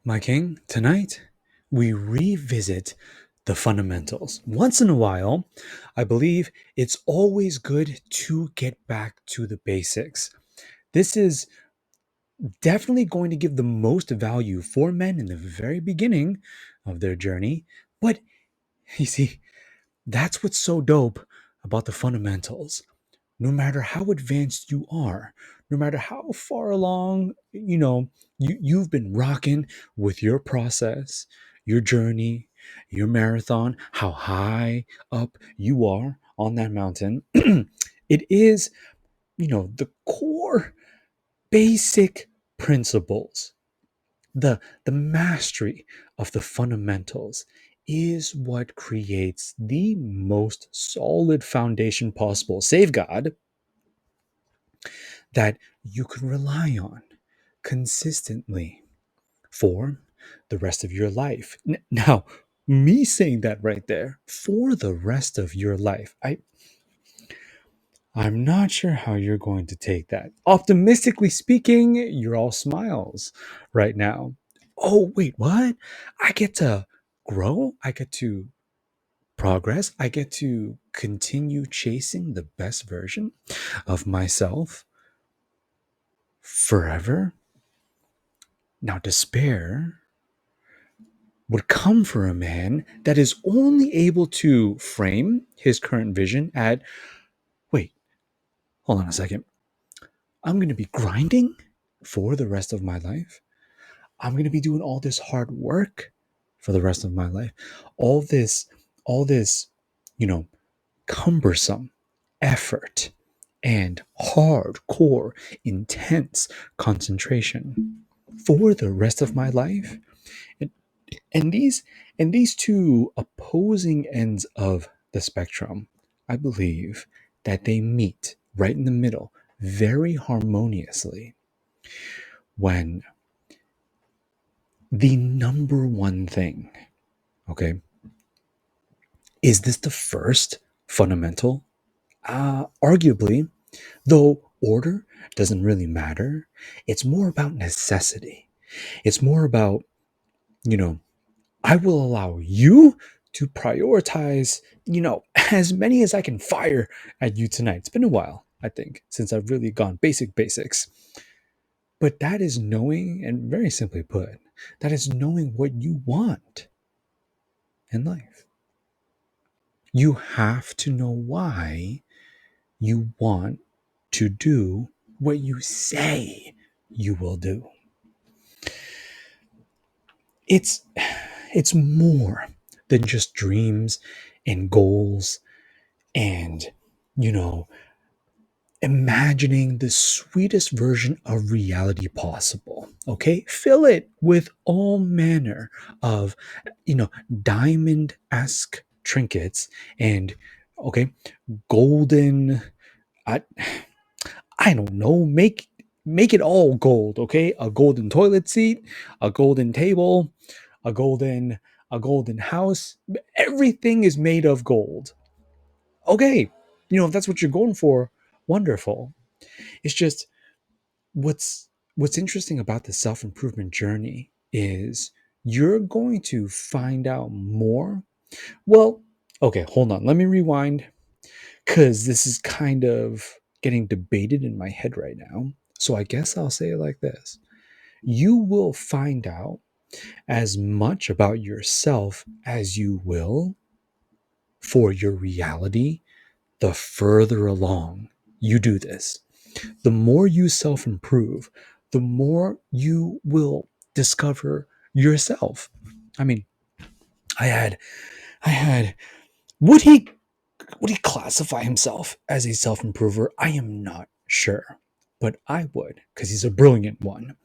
My king, tonight we revisit the fundamentals. Once in a while, I believe it's always good to get back to the basics. This is definitely going to give the most value for men in the very beginning of their journey. But you see, that's what's so dope about the fundamentals. No matter how advanced you are, no matter how far along, you've been rocking with your process, your journey, your marathon, how high up you are on that mountain, it is, the core basic principles, the mastery of the fundamentals is what creates the most solid foundation possible, save God, that you can rely on consistently for the rest of your life. Now, me saying that right there, for the rest of your life, I'm not sure how you're going to take that. Optimistically speaking, you're all smiles right now. Oh, wait, what? I get to grow? I get to progress? I get to continue chasing the best version of myself forever? Now, despair would come for a man that is only able to frame his current vision at, wait, hold on a second. I'm going to be grinding for the rest of my life. I'm going to be doing all this hard work for the rest of my life. All this, you know, cumbersome effort and hardcore, intense concentration for the rest of my life. And, and these two opposing ends of the spectrum, I believe that they meet right in the middle very harmoniously when the number one thing, okay, is this the first fundamental? Arguably, though order doesn't really matter, it's more about necessity. It's more about, you know, I will allow you to prioritize, as many as I can fire at you tonight. It's been a while, I think, since I've really gone basics. But that is knowing, and very simply put, that is knowing what you want in life. You have to know why you want to do what you say you will do. It's it's more than just dreams and goals and, you know, imagining the sweetest version of reality possible. Okay? Fill it with all manner of, diamond-esque trinkets and, okay, golden, I, I don't know, make it all gold, okay? A golden toilet seat, a golden table, a golden a golden house. Everything is made of gold. Okay. If that's what you're going for, wonderful. It's just what's interesting about the self-improvement journey is you're going to find out more. Well, okay, hold on. Let me rewind because this is kind of getting debated in my head right now. So I guess I'll say it like this. You will find out as much about yourself as you will for your reality the further along you do this. The more you self improve, the more you will discover yourself. I mean, I had, I had, would he, would he classify himself as a self improver? I am not sure, but I would because he's a brilliant one.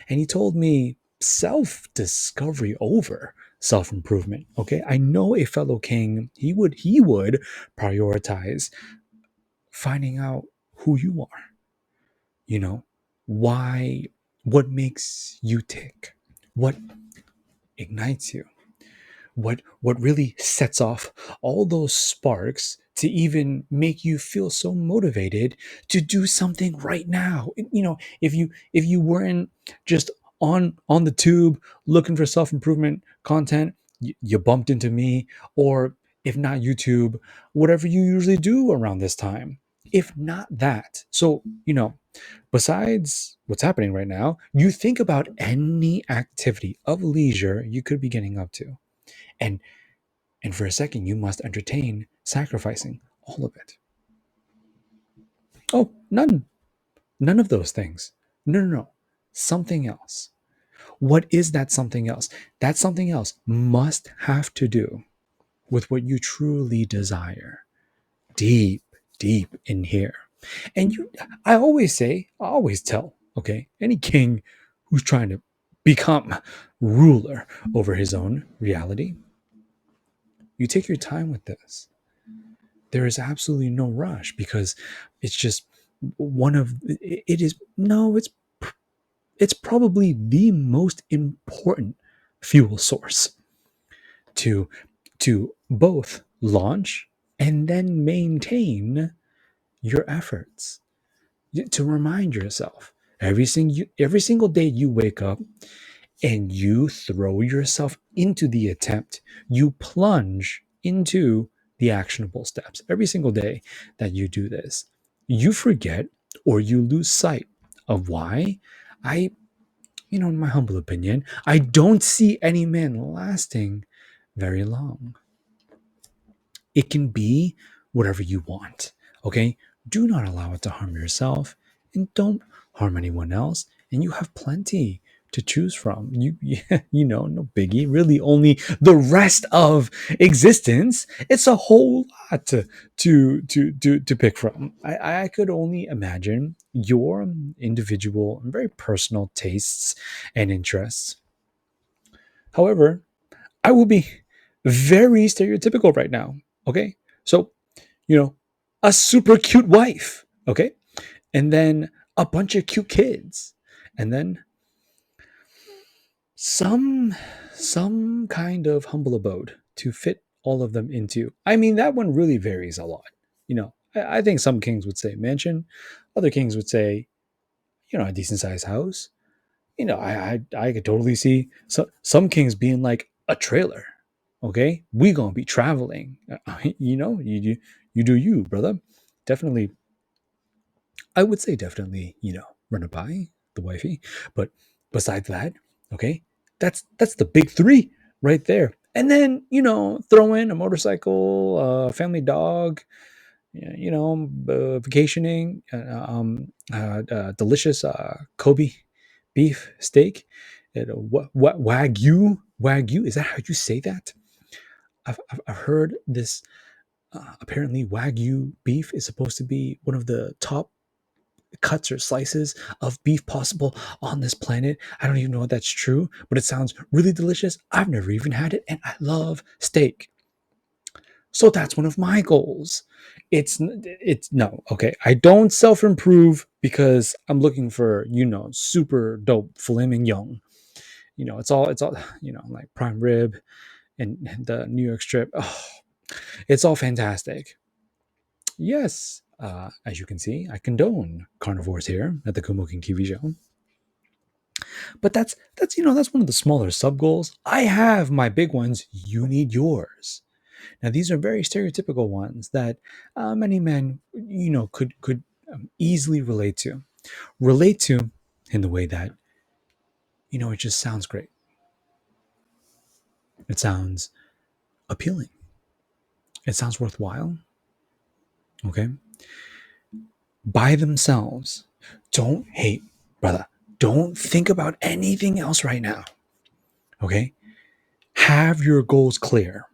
And he told me self discovery over self improvement. Okay, I know a fellow king. He would prioritize finding out who you are, you know, why, what makes you tick, what ignites you, what really sets off all those sparks to even make you feel so motivated to do something right now. If you weren't just on the tube looking for self-improvement content, you bumped into me, or if not YouTube, whatever you usually do around this time. If not that. So, besides what's happening right now, you think about any activity of leisure you could be getting up to. And and for a second you must entertain sacrificing all of it. Oh, none of those things. No, no, no. Something else. What is that something else? That something else must have to do with what you truly desire, deep, deep in here. And I always tell, okay, any king who's trying to become ruler over his own reality, you take your time with this. There is absolutely no rush because it's just one of it is no, it's probably the most important fuel source to both launch and then maintain your efforts. To remind yourself every single day you wake up and you throw yourself into the attempt, you plunge into the actionable steps every single day that you do this. You forget or you lose sight of why I, in my humble opinion, I don't see any man lasting very long. It can be whatever you want. Okay. Do not allow it to harm yourself and don't harm anyone else. And you have plenty to choose from. No biggie. Really, only the rest of existence. It's a whole lot to pick from. I could only imagine your individual and very personal tastes and interests. However, I will be very stereotypical right now. Okay. So, you know, a super cute wife. Okay. And then a bunch of cute kids. And then some kind of humble abode to fit all of them into. I mean, that one really varies a lot. I think some kings would say mansion, other kings would say, a decent sized house. I could totally see some kings being like a trailer. Okay, we gonna be traveling. You do you, brother. Definitely, I would say definitely. Run it by the wifey. But besides that, okay, that's the big three right there. And then throw in a motorcycle, family dog, vacationing, delicious Kobe beef steak, what wagyu is that how you say that? I've heard this. Apparently, wagyu beef is supposed to be one of the top cuts or slices of beef possible on this planet. I don't even know if that's true, but it sounds really delicious. I've never even had it, and I love steak. So that's one of my goals. It's no, okay. I don't self improve because I'm looking for super dope filet mignon. It's all like prime rib and the New York strip. Oh, it's all fantastic. Yes, as you can see, I condone carnivores here at the Kumoking TV show. But that's one of the smaller sub goals. I have my big ones. You need yours. Now, these are very stereotypical ones that many men, could easily relate to in the way that it just sounds great. It sounds appealing. It sounds worthwhile. Okay, by themselves. Don't hate, brother. Don't think about anything else right now. Okay, have your goals clear.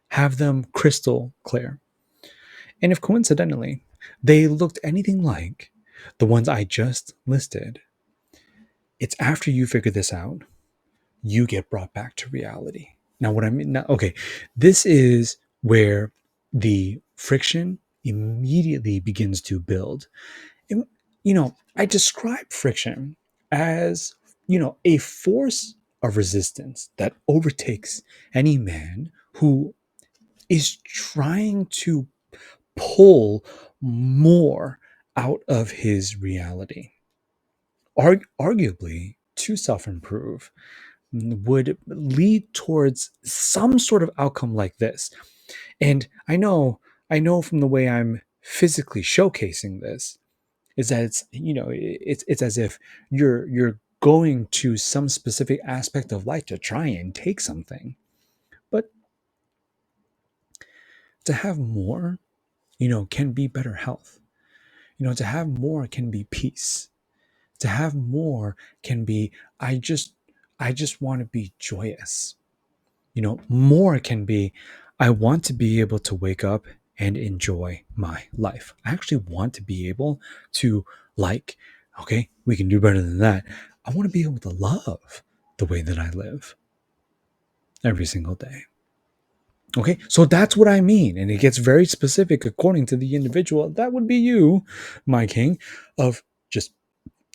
Have them crystal clear. And if coincidentally they looked anything like the ones I just listed, it's after you figure this out, you get brought back to reality. Now, what I mean, now, okay, this is where the friction immediately begins to build. And, I describe friction as, a force of resistance that overtakes any man who is trying to pull more out of his reality. Arguably to self improve would lead towards some sort of outcome like this. And I know from the way I'm physically showcasing this is that it's, it's as if you're going to some specific aspect of life to try and take something. But to have more, can be better health. To have more can be peace. To have more can be I just I just want to be joyous. More can be I want to be able to wake up and enjoy my life. I actually want to be able to, like, okay, we can do better than that. I want to be able to love the way that I live every single day. Okay, so that's what I mean. And it gets very specific according to the individual. That would be you, my king, of just,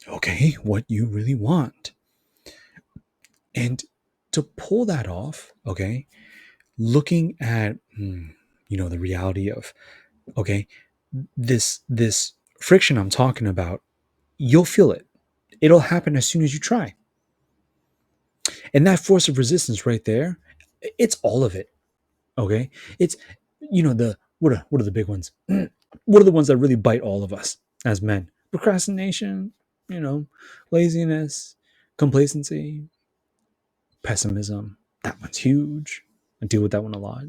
okay, what you really want. And to pull that off, okay, looking at, the reality of, okay, this friction I'm talking about, you'll feel it. It'll happen as soon as you try. And that force of resistance right there, it's all of it. Okay. It's, the what are the big ones? What are the ones that really bite all of us as men? Procrastination, you know, laziness, complacency, pessimism. That one's huge. I deal with that one a lot.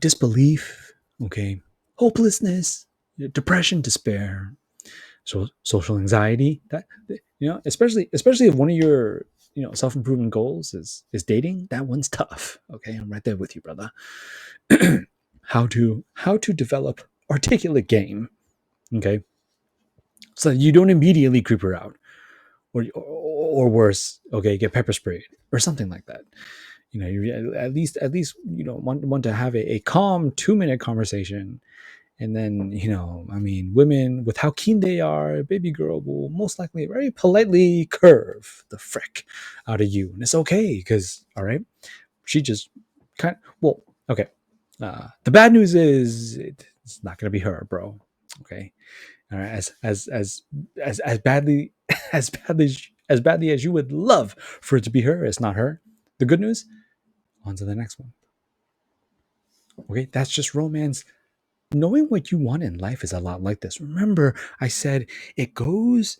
Disbelief, okay, hopelessness, depression, despair, so social anxiety. That, especially if one of your self-improvement goals is dating, that one's tough. Okay, I'm right there with you, brother. How to develop articulate game, okay, so that you don't immediately creep her out, or worse, okay, get pepper sprayed or something like that. You at least want to have a calm 2-minute conversation. And then, women, with how keen they are, baby girl will most likely very politely curve the frick out of you. And it's okay because, all right, she just well, okay. The bad news is it's not going to be her, bro. Okay. All right. As badly, as badly as you would love for it to be her, it's not her. The good news, on to the next one. Okay. That's just romance. Knowing what you want in life is a lot like this. Remember, I said it goes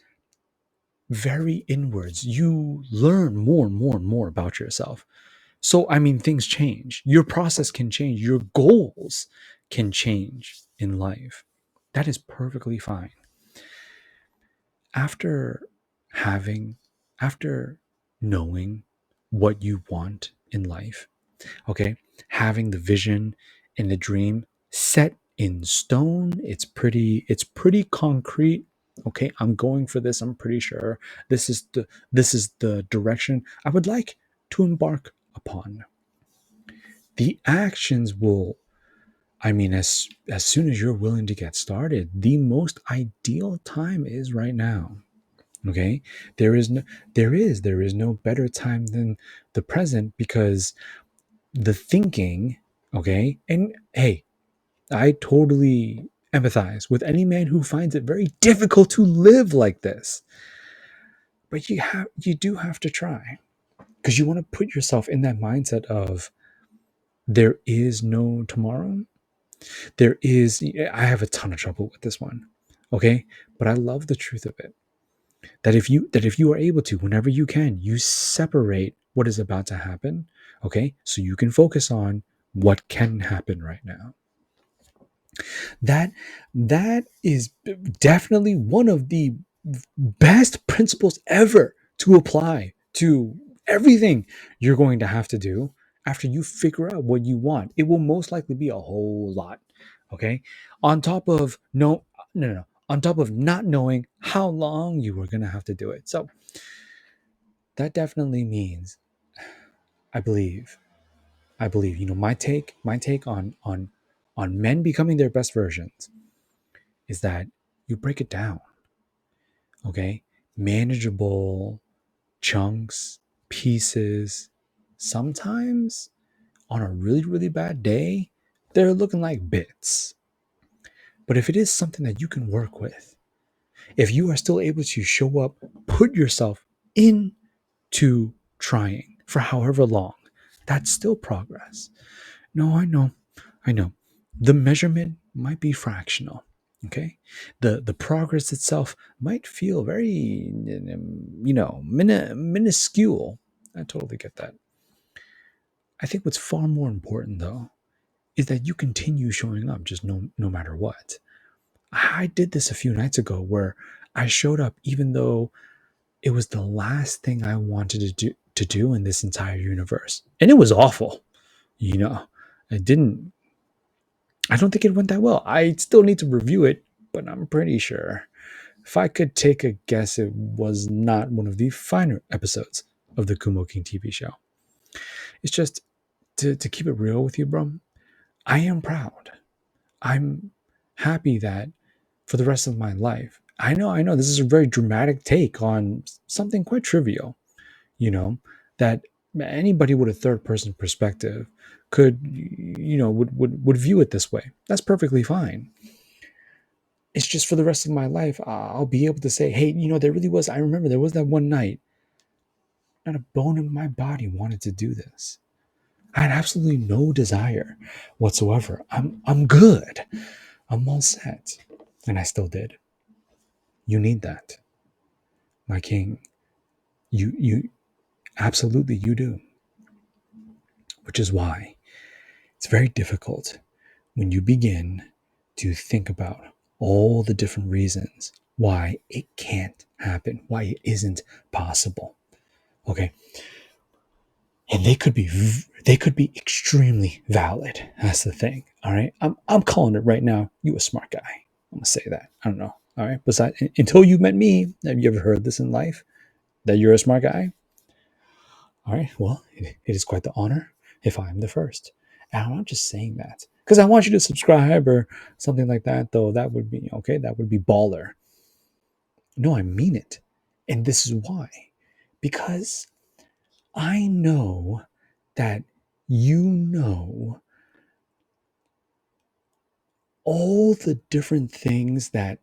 very inwards. You learn more and more and more about yourself. So, things change. Your process can change. Your goals can change in life. That is perfectly fine. After having, after knowing what you want in life, okay, having the vision and the dream set in stone, it's pretty concrete. Okay, I'm going for this. I'm pretty sure this is the direction I would like to embark upon. The actions will, as soon as you're willing to get started, the most ideal time is right now. Okay, there is no better time than the present, because the thinking, okay, and hey, I totally empathize with any man who finds it very difficult to live like this. But you do have to try, because you want to put yourself in that mindset of there is no tomorrow. I have a ton of trouble with this one. Okay, but I love the truth of it, that if you are able to, whenever you can, you separate what is about to happen, okay, so you can focus on what can happen right now. That is definitely one of the best principles ever to apply to everything you're going to have to do after you figure out what you want. It will most likely be a whole lot. Okay, on top of no, on top of not knowing how long you were going to have to do it. So that definitely means, i believe I believe, my take on men becoming their best versions is that you break it down. Okay, manageable chunks, pieces. Sometimes on a really, really bad day, they're looking like bits. But if it is something that you can work with, If you are still able to show up, put yourself into trying for however long, that's still progress. No, I know. The measurement might be fractional. Okay, the progress itself might feel very, minuscule. I totally get that. I think what's far more important though is that you continue showing up, just no matter what. I did this a few nights ago where I showed up even though it was the last thing I wanted to do in this entire universe, and it was awful. You know, it didn't I don't think it went that well. I still need to review it, but I'm pretty sure. If I could take a guess, it was not one of the finer episodes of the Kumo King TV show. It's just to keep it real with you, bro. I am proud. I'm happy that for the rest of my life. I know this is a very dramatic take on something quite trivial, you know, that anybody with a third person perspective could, would view it this way. That's perfectly fine. It's just for the rest of my life, I'll be able to say, hey, there really was. I remember there was that one night, not a bone in my body wanted to do this. I had absolutely no desire whatsoever. I'm good. I'm all set. And I still did. You need that, my king. You absolutely you do. Which is why it's very difficult when you begin to think about all the different reasons why it can't happen, why it isn't possible. Okay, and they could be extremely valid. That's the thing. All right, I'm calling it right now. You a smart guy. I'm gonna say that. I don't know. All right. Besides, until you met me, have you ever heard this in life that you're a smart guy? All right. Well, it is quite the honor if I'm the first. And I'm not just saying that because I want you to subscribe or something like that. Though that would be okay. That would be baller. No, I mean it, and this is why. Because I know that you know all the different things that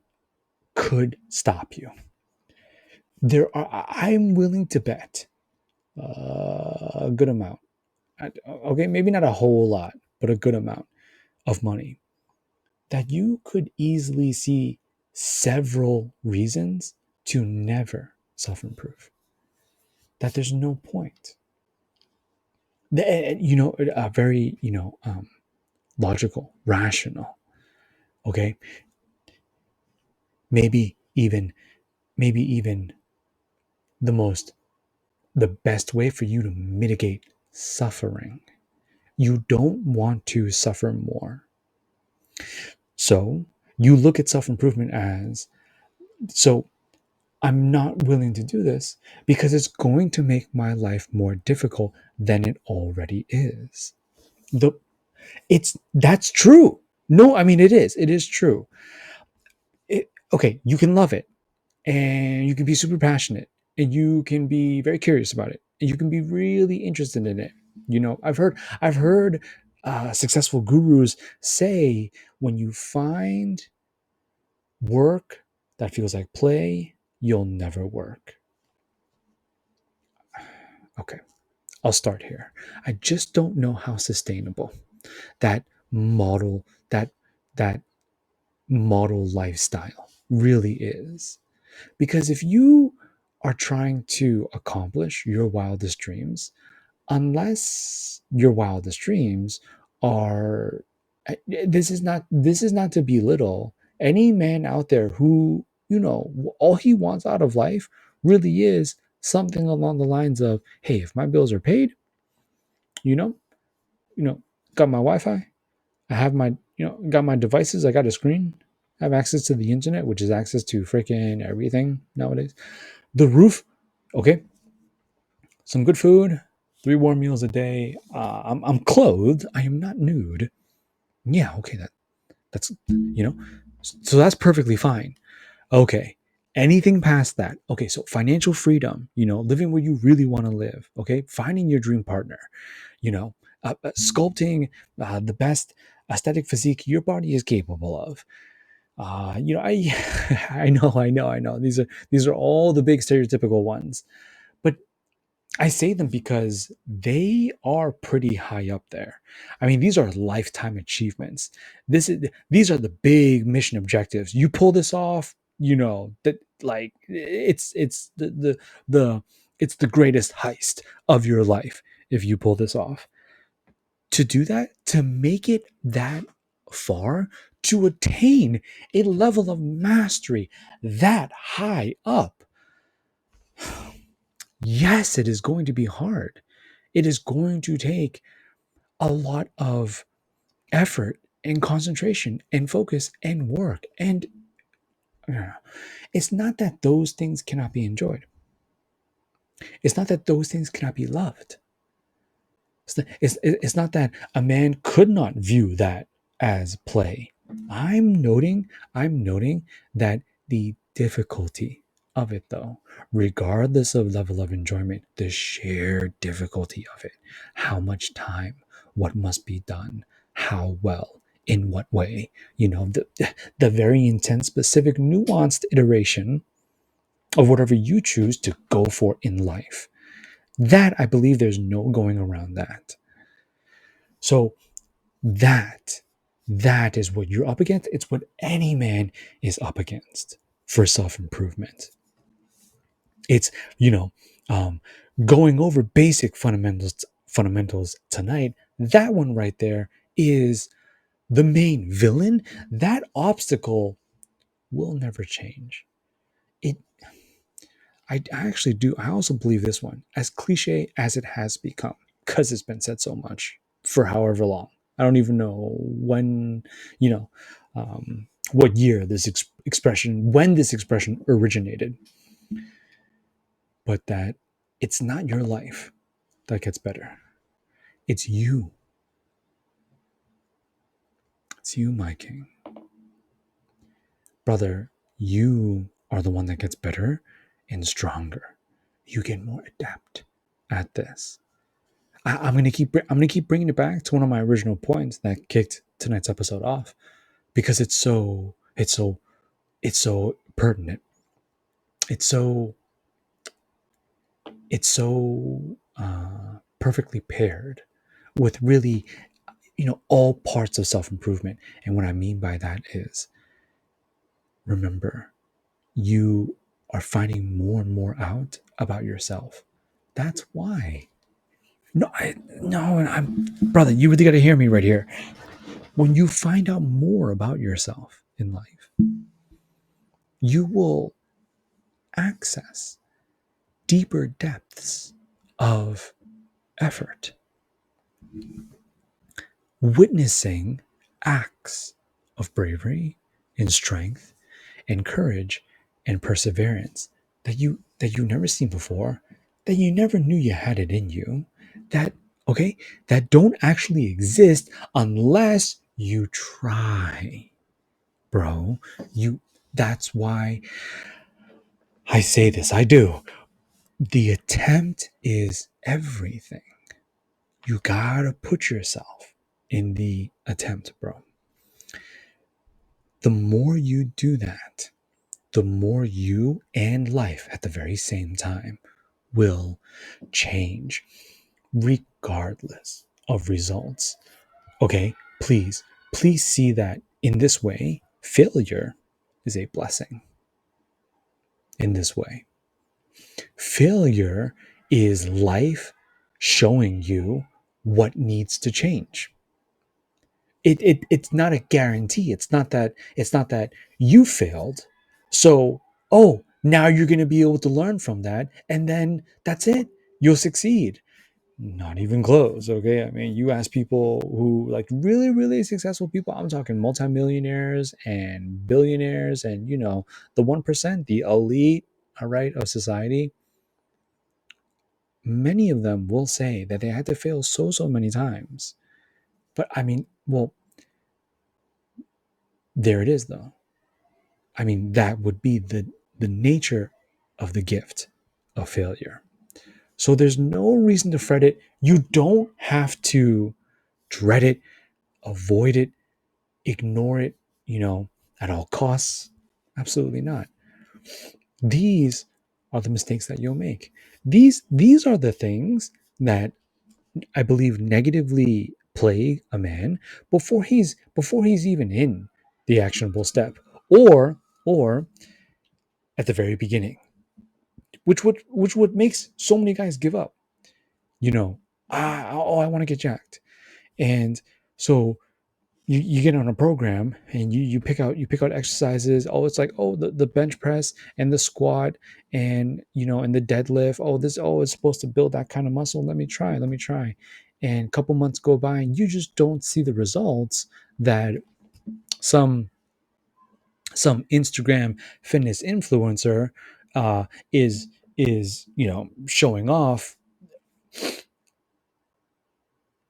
could stop you. I'm willing to bet a good amount. Okay, maybe not a whole lot, but a good amount of money that you could easily see several reasons to never self improve. That there's no point. Very, logical, rational. Okay, maybe even, maybe even the most the best way for you to mitigate suffering. You don't want to suffer more. So you look at self improvement as, so I'm not willing to do this because it's going to make my life more difficult than it already is. The that's true. No, I mean it is. It is true. Okay, you can love it and you can be super passionate and you can be very curious about it and you can be really interested in it. I've heard successful gurus say when you find work that feels like play, you'll never work. Okay, I'll start here. I just don't know how sustainable that model that that model lifestyle really is. Because if you are trying to accomplish your wildest dreams, unless your wildest dreams are this is not to belittle any man out there who, all he wants out of life really is something along the lines of, hey, if my bills are paid, you know you know got my wi-fi, I have my, got my devices, I got a screen, I have access to the internet, which is access to freaking everything nowadays, the roof, okay, some good food, 3 warm meals a day. I'm clothed. I am not nude. Yeah, okay, that's so that's perfectly fine. Okay, anything past that. Okay, so financial freedom. Living where you really want to live. Okay, finding your dream partner. You know, sculpting the best aesthetic physique your body is capable of. I I know. These are all the big stereotypical ones, but I say them because they are pretty high up there. I mean, these are lifetime achievements. These are the big mission objectives. You pull this off, that, like, it's the it's the greatest heist of your life if you pull this off. To do that, to make it that far, to attain a level of mastery that high up, yes, it is going to be hard. It is going to take a lot of effort and concentration and focus and work. And it's not that those things cannot be enjoyed, it's not that those things cannot be loved. It's not that a man could not view that as play. I'm noting that the difficulty of it, though, regardless of level of enjoyment, the sheer difficulty of it, how much time, what must be done, how well, in what way, the very intense, specific, nuanced iteration of whatever you choose to go for in life. That, I believe, there's no going around that. So that that is what you're up against. It's what any man is up against for self-improvement. It's, you know um, going over basic fundamentals tonight. That one right there is the main villain. That obstacle will never change. It i I actually do. I also believe this one, as cliche as it has become, because it's been said so much for however long. I don't even know when, you know, what year when this expression originated, but that it's not your life that gets better. It's you. It's you, my king. Brother, you are the one that gets better and stronger. You get more adept at this. I'm gonna keep bringing it back to one of my original points that kicked tonight's episode off, because it's so pertinent. It's so perfectly paired with, really, all parts of self improvement. And what I mean by that is, remember, you are finding more and more out about yourself. That's why. No, no, brother, you really got to hear me right here. When you find out more about yourself in life, you will access deeper depths of effort, witnessing acts of bravery and strength and courage and perseverance that you never seen before, that you never knew you had it in you, that okay, that don't actually exist unless you try, bro. You That's why I say this. I do. The attempt is everything. You gotta put yourself in the attempt, bro. The more you do that, the more you and life at the very same time will change, regardless of results. Okay, please see that in this way. Failure is a blessing. In this way, failure is life showing you what needs to change. It's not a guarantee. It's not that you failed, so, oh, now you're going to be able to learn from that, and then that's it, you'll succeed. Not even close. Okay, I mean, you ask people who, like, really, really successful people, I'm talking multimillionaires and billionaires, and, the 1%, the elite, all right, of society. Many of them will say that they had to fail so many times. But I mean, well, there it is, though. I mean, that would be the nature of the gift of failure. So there's no reason to fret it. You don't have to dread it, avoid it, ignore it, at all costs. Absolutely not. These are the mistakes that you'll make. These are the things that I believe negatively plague a man before he's even in the actionable step, or at the very beginning, which would makes so many guys give up. You know, I want to get jacked, and so you get on a program and you pick out exercises. Oh, it's like, oh, the bench press and the squat, and and the deadlift. It's supposed to build that kind of muscle. Let me try. And a couple months go by and you just don't see the results that some some Instagram fitness influencer uh is showing off,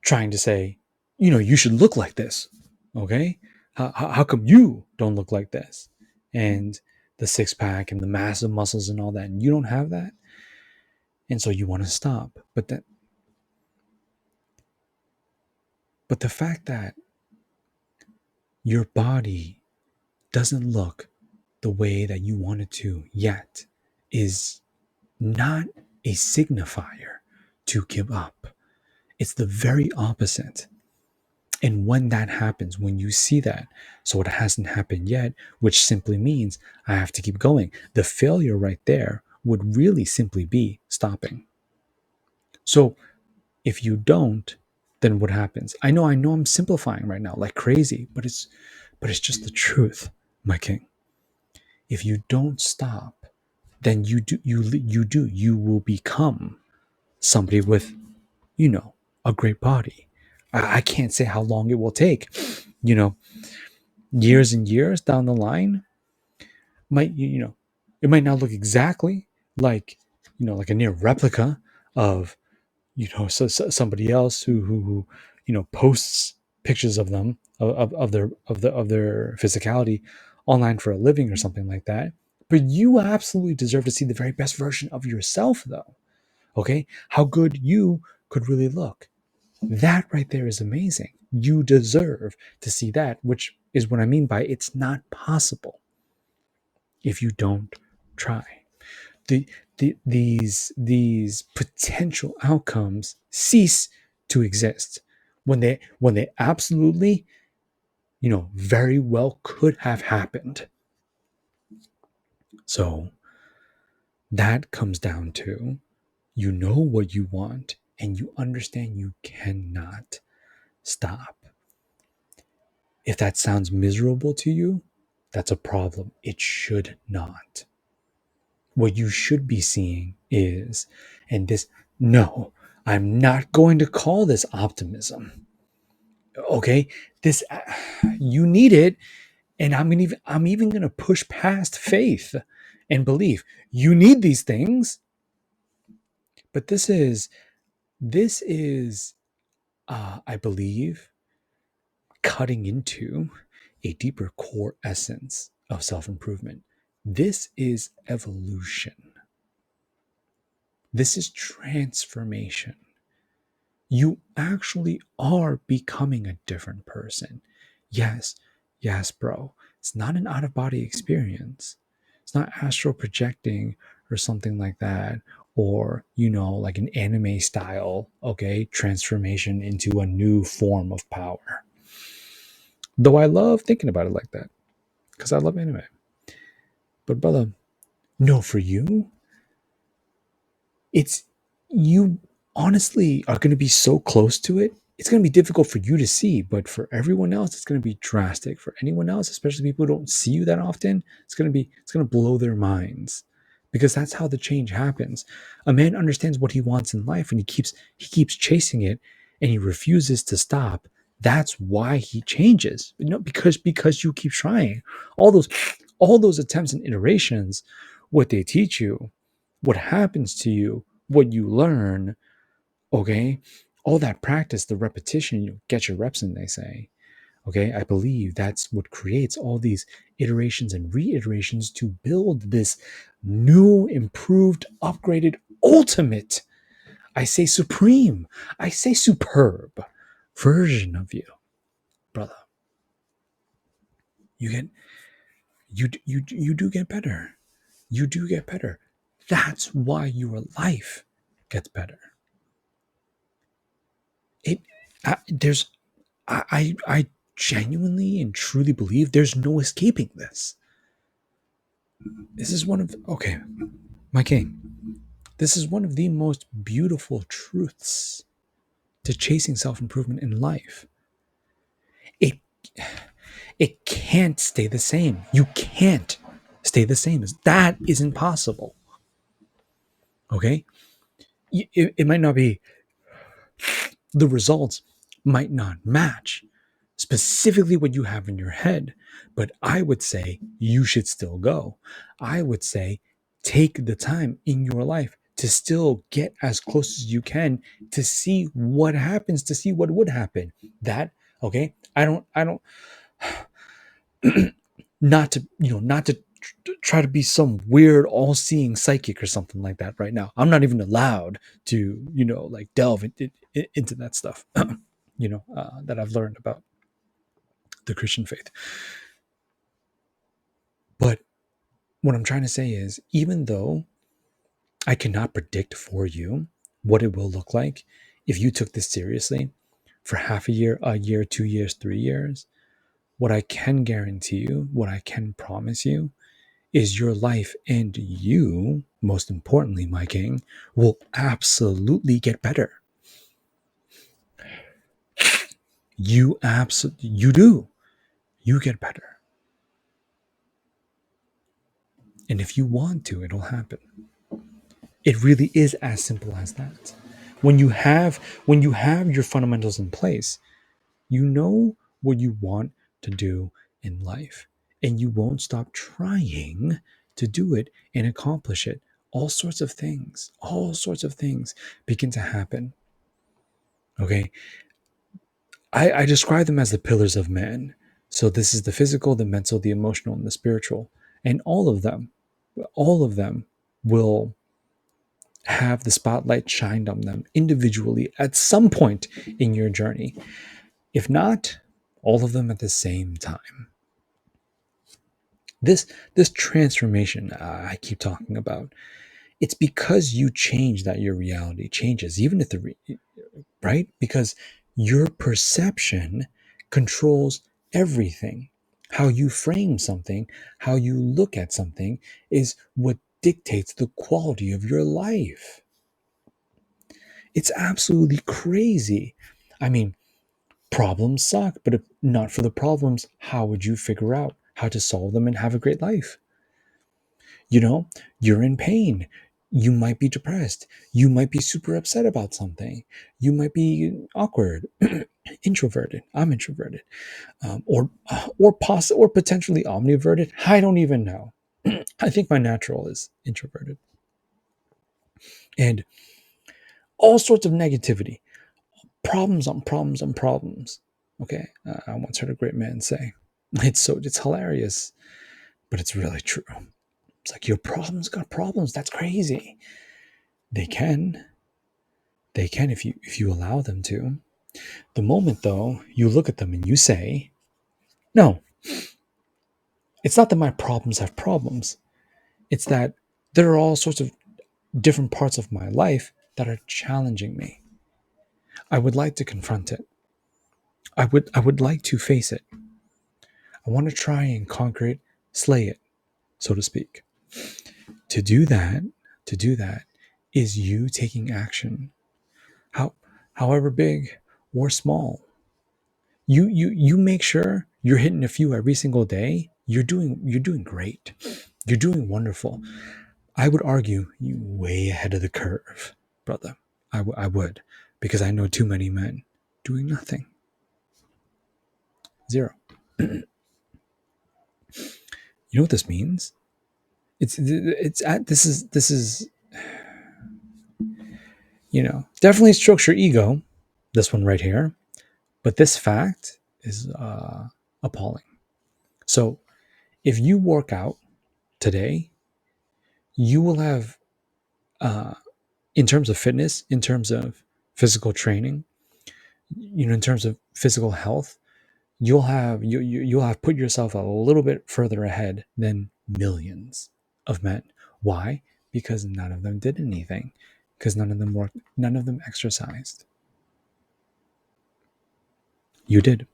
trying to say, you should look like this. Okay. How come you don't look like this? And the six pack and the massive muscles and all that, and you don't have that. And so you want to stop. But the fact that your body doesn't look the way that you want it to yet is not a signifier to give up. It's the very opposite. And when that happens, when you see that, so it hasn't happened yet, which simply means I have to keep going. The failure right there would really simply be stopping. So if you don't, then what happens? I know I'm simplifying right now like crazy, but it's just the truth, my king. If you don't stop, then you will become somebody with, a great body. I can't say how long it will take. You know, years and years down the line, it might not look exactly like, like a near replica of, somebody else who posts pictures of them, of their physicality online for a living or something like that. But you absolutely deserve to see the very best version of yourself, though. Okay, how good you could really look. That right there is amazing. You deserve to see that, which is what I mean by it's not possible if you don't try. These potential outcomes cease to exist when they absolutely, very well could have happened. So that comes down to, you know what you want and you understand you cannot stop. If that sounds miserable to you, that's a problem. It should not. What you should be seeing is, and this, no, I'm not going to call this optimism. Okay, this, you need it, and I'm even going to push past faith and belief. You need these things, but this is I believe, cutting into a deeper core essence of self improvement. This is evolution. This is transformation. You actually are becoming a different person. Yes, yes, bro. It's not an out of body experience. It's not astral projecting or something like that, or, like an anime style, okay, transformation into a new form of power. Though I love thinking about it like that because I love anime. But, brother, no, for you, it's, you honestly are going to be so close to it. It's going to be difficult for you to see, but for everyone else, it's going to be drastic. For anyone else, especially people who don't see you that often, it's going to blow their minds, because that's how the change happens. A man understands what he wants in life, and he keeps chasing it, and he refuses to stop. That's why he changes. Because you keep trying. All those attempts and iterations, what they teach you, what happens to you, what you learn, okay, all that practice, the repetition, you get your reps in, they say. Okay, I believe that's what creates all these iterations and reiterations to build this new, improved, upgraded, ultimate, I say supreme, I say superb version of you, brother. You get, You do get better. You do get better. That's why your life gets better. It there's I genuinely and truly believe there's no escaping this. This is one of okay, my king. This is one of the most beautiful truths to chasing self-improvement in life. It it can't stay the same. You can't stay the same. That is impossible. Okay? It might not be, the results might not match specifically what you have in your head, but I would say you should still go. I would say take the time in your life to still get as close as you can to see what happens, to see what would happen. That, okay? I don't not to, not to try to be some weird all-seeing psychic or something like that right now. I'm not even allowed to, like delve into that stuff, that I've learned about the Christian faith. But what I'm trying to say is, even though I cannot predict for you what it will look like if you took this seriously for half a year, 2 years, 3 years, what I can guarantee you, what I can promise you, is your life and you, most importantly, my king, will absolutely get better. You do. You get better. And if you want to, it'll happen. It really is as simple as that. When you have your fundamentals in place, you know what you want to do in life, and you won't stop trying to do it and accomplish it. All sorts of things begin to happen. Okay. I describe them as the pillars of man. So this is the physical, the mental, the emotional, and the spiritual. And all of them will have the spotlight shined on them individually at some point in your journey. If not, all of them at the same time. This transformation I keep talking about, it's because you change that your reality changes, even if right? Because your perception controls everything. How you frame something, how you look at something is what dictates the quality of your life. It's absolutely crazy. I mean, problems suck, but if not for the problems, how would you figure out how to solve them and have a great life? You're in pain. You might be depressed. You might be super upset about something. You might be awkward, introverted. I'm introverted, or potentially omniverted. I don't even know. I think my natural is introverted, and all sorts of negativity, problems on problems on problems. Okay, I once heard a great man say, it's hilarious, but it's really true. It's like, your problems got problems. That's crazy. They can. They can if you allow them to. The moment though you look at them and you say, no, it's not that my problems have problems. It's that there are all sorts of different parts of my life that are challenging me. I would like to confront it. I would like to face it. I want to try and conquer it, slay it, so to speak. To do that, to do that is you taking action. How however big or small. You make sure you're hitting a few every single day. You're doing great. You're doing wonderful. I would argue you way ahead of the curve, brother. I would, because I know too many men doing nothing. Zero. You know what this means? It's at this is definitely strokes your ego. This one right here, but this fact is appalling. So if you work out today, you will have, uh, in terms of fitness, in terms of physical training, in terms of physical health, you'll have put yourself a little bit further ahead than millions of men. Why? Because none of them did anything, because none of them worked, none of them exercised. You did.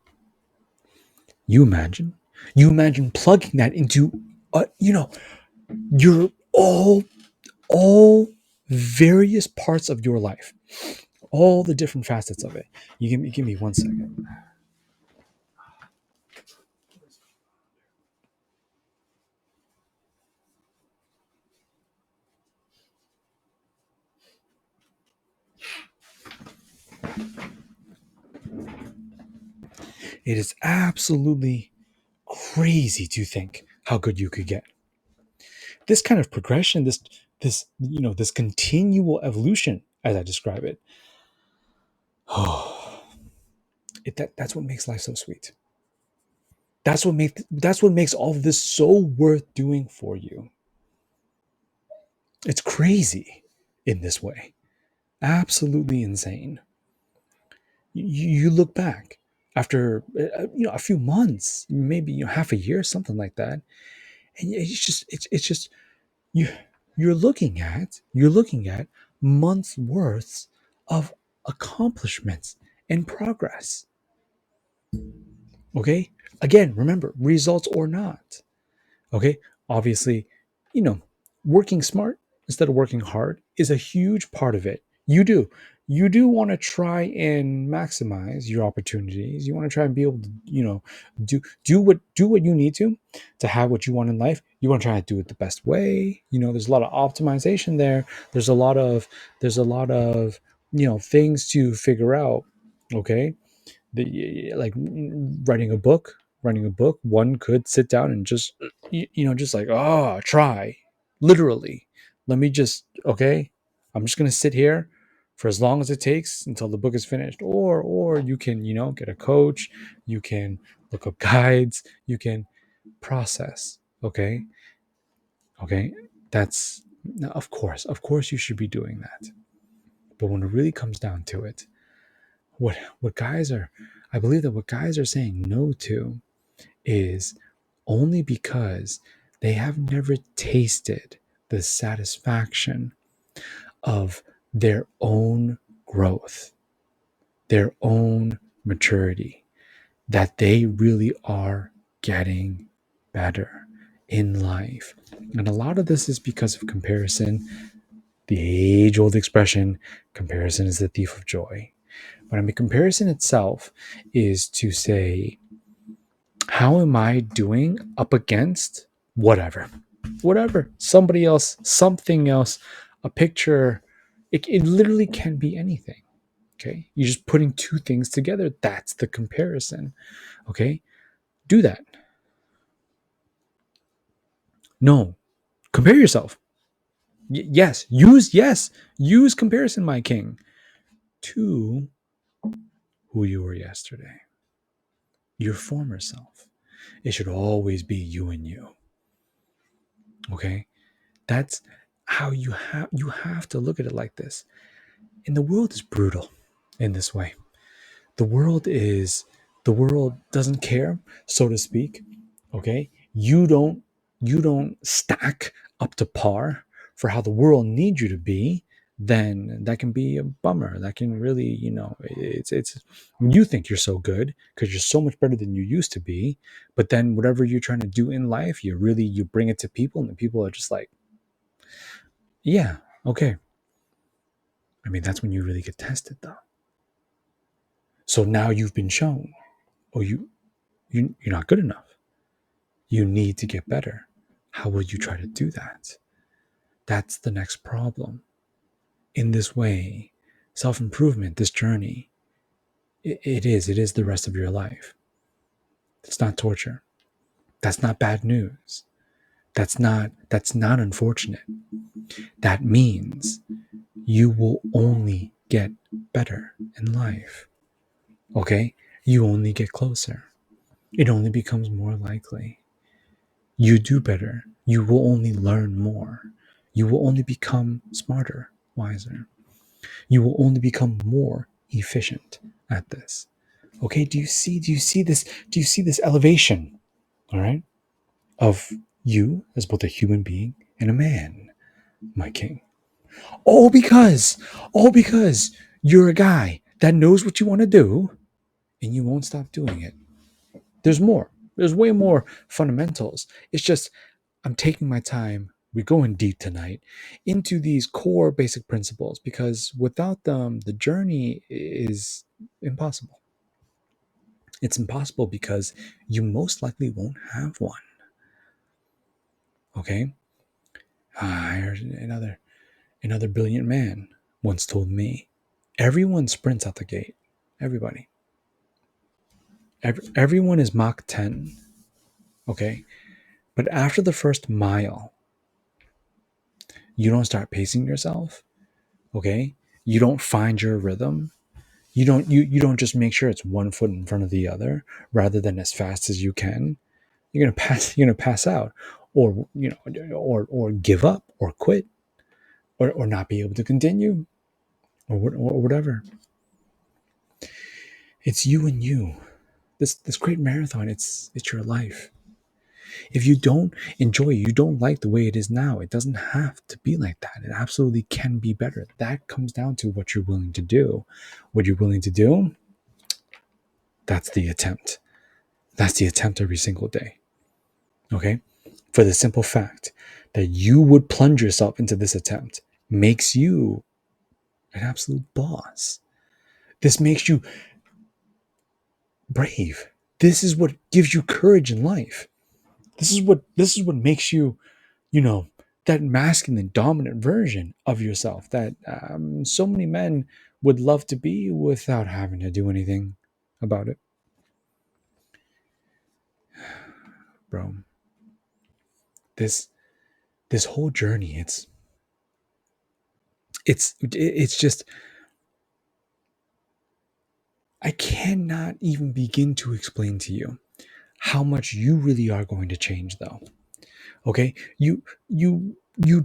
You imagine plugging that into your all various parts of your life, all the different facets of it. You give me 1 second. It is absolutely crazy to think how good you could get. This kind of progression, this continual evolution, as I describe it, oh, that's what makes life so sweet. That's what makes all of this so worth doing for you. It's crazy in this way. Absolutely insane. You look back after a few months, maybe half a year, something like that, and it's just you you're looking at months worth of accomplishments and progress. Okay, again, remember, results or not. Okay, obviously, you know working smart instead of working hard is a huge part of it. You do want to try and maximize your opportunities. You want to try and be able to do what you need to have what you want in life. You want to try to do it the best way. There's a lot of optimization there. There's a lot of things to figure out. Okay, like writing a book, one could sit down and just just like, try, literally, let me just, okay, I'm just going to sit here for as long as it takes until the book is finished. Or you can get a coach, you can look up guides, you can process. Okay, that's, now, of course you should be doing that. But when it really comes down to it, what guys are I believe that what guys are saying no to is only because they have never tasted the satisfaction of their own growth, their own maturity, that they really are getting better in life. And a lot of this is because of comparison. The age old expression, comparison is the thief of joy. But I mean, comparison itself is to say, how am I doing up against whatever, somebody else, something else, a picture? It literally can be anything. Okay, you're just putting two things together. That's the comparison. Okay, do that. No, compare yourself. Use comparison, my king, to who you were yesterday, your former self. It should always be you and you. Okay, that's how you have to look at it like this. And the world is brutal in this way. The world is the world doesn't care, so to speak. Okay, you don't stack up to par for how the world needs you to be. Then that can be a bummer. That can really, it's you think you're so good because you're so much better than you used to be. But then whatever you're trying to do in life, you bring it to people, and the people are just like, yeah, okay. I mean, that's when you really get tested, though. So now you've been shown, oh, you're not good enough. You need to get better. How will you try to do that? That's the next problem. In this way, self improvement, this journey, it is the rest of your life. It's not torture. That's not bad news. That's not unfortunate. That means you will only get better in life. Okay? You only get closer. It only becomes more likely. You do better. You will only learn more. You will only become smarter, wiser. You will only become more efficient at this. Okay, do you see this elevation, all right, of you as both a human being and a man, my king? All because, all because you're a guy that knows what you want to do and you won't stop doing it. There's more. There's way more fundamentals. It's just I'm taking my time. We're going deep tonight into these core basic principles because without them, the journey is impossible. It's impossible because you most likely won't have one. Okay? I heard another brilliant man once told me, everyone sprints out the gate. Everybody. Everyone is Mach 10. Okay? But after the first mile, you don't start pacing yourself. Okay? You don't find your rhythm. You don't just make sure it's one foot in front of the other rather than as fast as you can. You're gonna pass out, or or give up or quit, or not be able to continue, or whatever. It's you and you. This great marathon, it's your life. If you don't enjoy it, you don't like the way it is now, it doesn't have to be like that. It absolutely can be better. That comes down to what you're willing to do. What you're willing to do, that's the attempt. That's the attempt every single day. Okay? For the simple fact that you would plunge yourself into this attempt makes you an absolute boss. This makes you brave. This is what gives you courage in life. This is what makes you, you know, that masculine dominant version of yourself that so many men would love to be without having to do anything about it. Bro, this this whole journey, it's just, I cannot even begin to explain to you how much you really are going to change though. Okay? You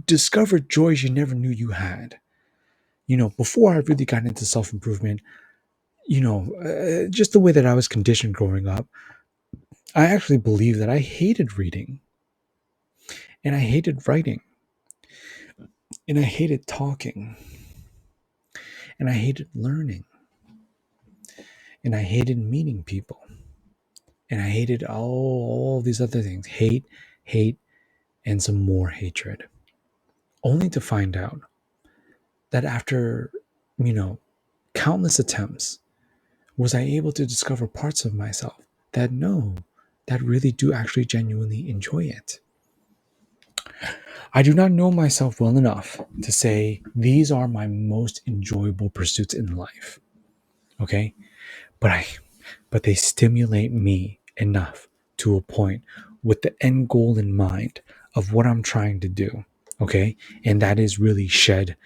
discover joys you never knew you had. Before I really got into self-improvement, just the way that I was conditioned growing up, I actually believed that I hated reading and I hated writing and I hated talking and I hated learning and I hated meeting people and I hated all these other things. Hate, and some more hatred. Only to find out that after, you know, countless attempts, was I able to discover parts of myself that no, that really do actually genuinely enjoy it. I do not know myself well enough to say these are my most enjoyable pursuits in life. Okay? But but they stimulate me enough to a point with the end goal in mind of what I'm trying to do. Okay? And that is really shed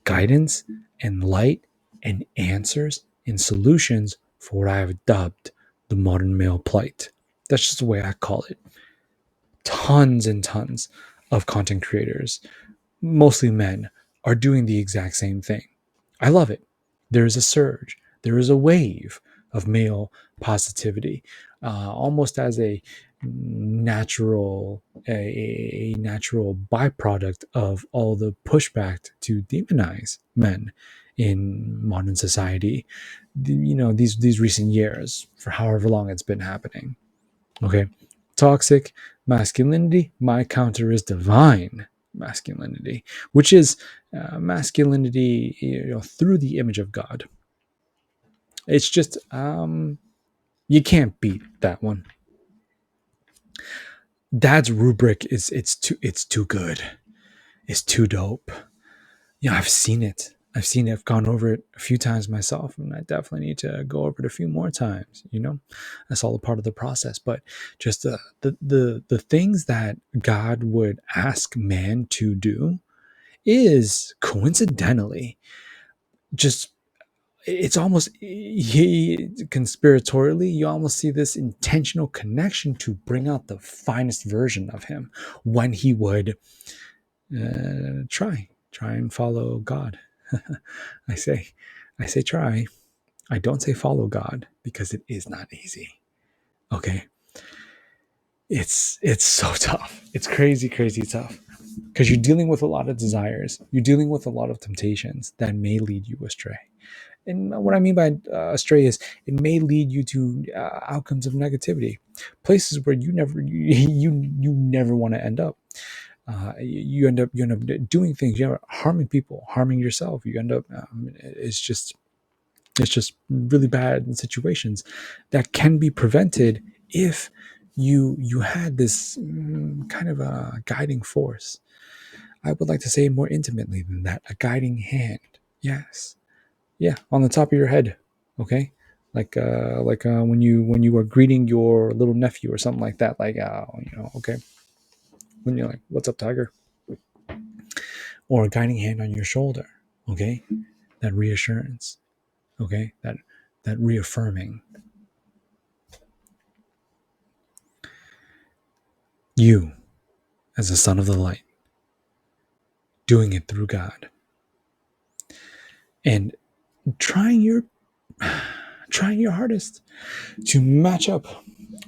guidance and light and answers and solutions for what I have dubbed the modern male plight. That's just the way I call it. Tons and tons of content creators, mostly men, are doing the exact same thing. I love it. There is a surge, there is a wave of male positivity, almost as a natural byproduct of all the pushback to demonize men in modern society. These recent years, for however long it's been happening. Okay, toxic masculinity. My counter is divine masculinity, which is masculinity, through the image of God. It's just you can't beat that one. Dad's rubric is it's too good. It's too dope. I've seen it. I've gone over it a few times myself, and I definitely need to go over it a few more times. That's all a part of the process. But just the things that God would ask man to do is coincidentally just, it's almost conspiratorially, you almost see this intentional connection to bring out the finest version of him when he would try and follow God. I say try. I don't say follow God because it is not easy. Okay. It's so tough. It's crazy, crazy tough. Because you're dealing with a lot of desires. You're dealing with a lot of temptations that may lead you astray. And what I mean by astray is it may lead you to outcomes of negativity, places where you never want to end up. You end up doing things. You end up harming people, harming yourself. You end up it's just really bad in situations that can be prevented if you had this kind of a guiding force. I would like to say more intimately than that, a guiding hand. Yes, yeah, on the top of your head. Okay, like when you were greeting your little nephew or something like that. Okay, when you're like, "What's up, Tiger?" Or a guiding hand on your shoulder. Okay, that reassurance. Okay, that reaffirming. You, as a son of the light, doing it through God, and trying your trying your hardest to match up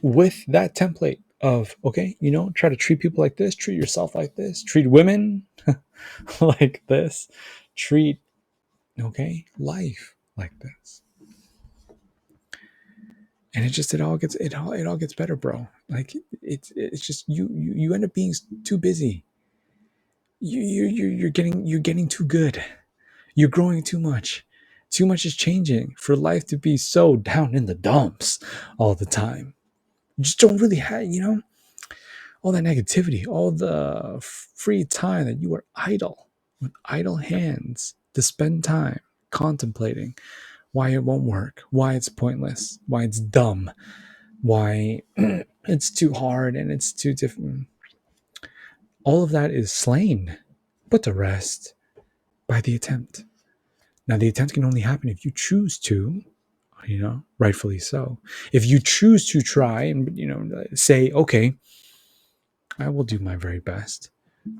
with that template of, okay, try to treat people like this, treat yourself like this, treat women like this, treat, okay, life like this. And it all gets better, bro. Like it's just you end up being too busy. You're getting too good. You're growing too much. Too much is changing for life to be so down in the dumps all the time. You just don't really have, all that negativity, all the free time that you are idle, with idle hands to spend time contemplating why it won't work, why it's pointless, why it's dumb, why it's too hard and it's too different. All of that is slain, put to rest by the attempt. Now, the attempt can only happen if you choose to, rightfully so. If you choose to try and, say, okay, I will do my very best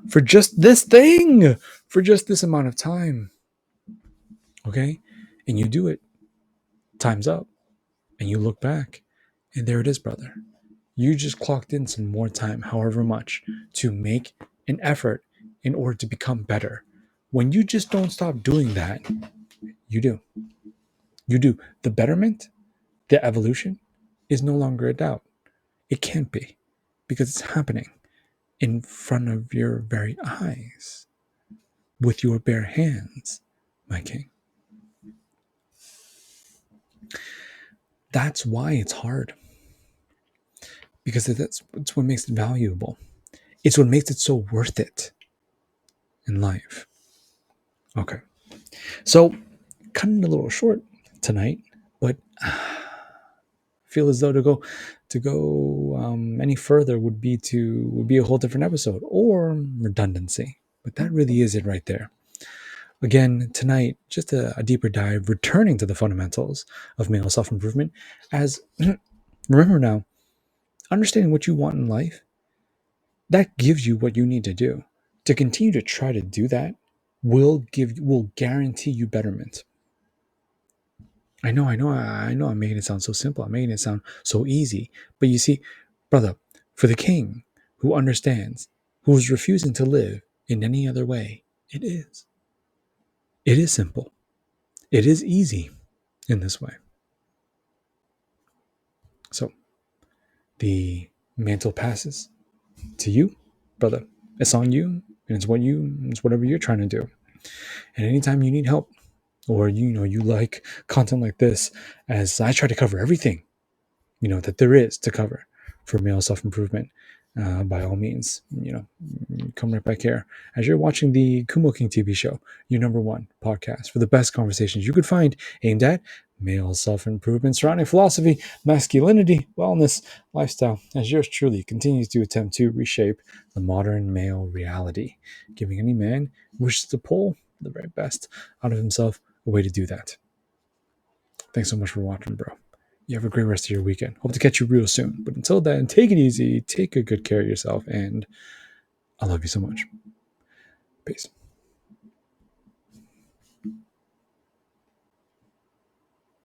for just this thing, for just this amount of time. Okay. And you do it, time's up, and you look back, and there it is, brother. You just clocked in some more time, however much, to make an effort in order to become better. When you just don't stop doing that, you do. You do. The betterment, the evolution is no longer a doubt. It can't be because it's happening in front of your very eyes with your bare hands, my king. That's why it's hard, because it's what makes it valuable. It's what makes it so worth it in life. Okay. So, cutting it a little short tonight, but feel as though to go any further would be a whole different episode or redundancy. But that really is it right there. Again, tonight, just a deeper dive, returning to the fundamentals of male self improvement. As remember now, understanding what you want in life, that gives you what you need to do. To continue to try to do that will guarantee you betterment. I know, I'm making it sound so simple. I'm making it sound so easy. But you see, brother, for the king who understands, who is refusing to live in any other way, it is. It is simple. It is easy in this way. So the mantle passes to you, brother. It's on you, and it's whatever you're trying to do. And anytime you need help, or you like content like this, as I try to cover everything that there is to cover for male self-improvement, by all means, come right back here as you're watching the Kumo King TV show, your number one podcast for the best conversations you could find aimed at male self-improvement surrounding philosophy, masculinity, wellness, lifestyle, as yours truly continues to attempt to reshape the modern male reality, giving any man who wishes to pull the very best out of himself a way to do that. Thanks so much for watching, bro. You have a great rest of your weekend. Hope to catch you real soon. But until then, take it easy, take a good care of yourself, and I love you so much. Peace.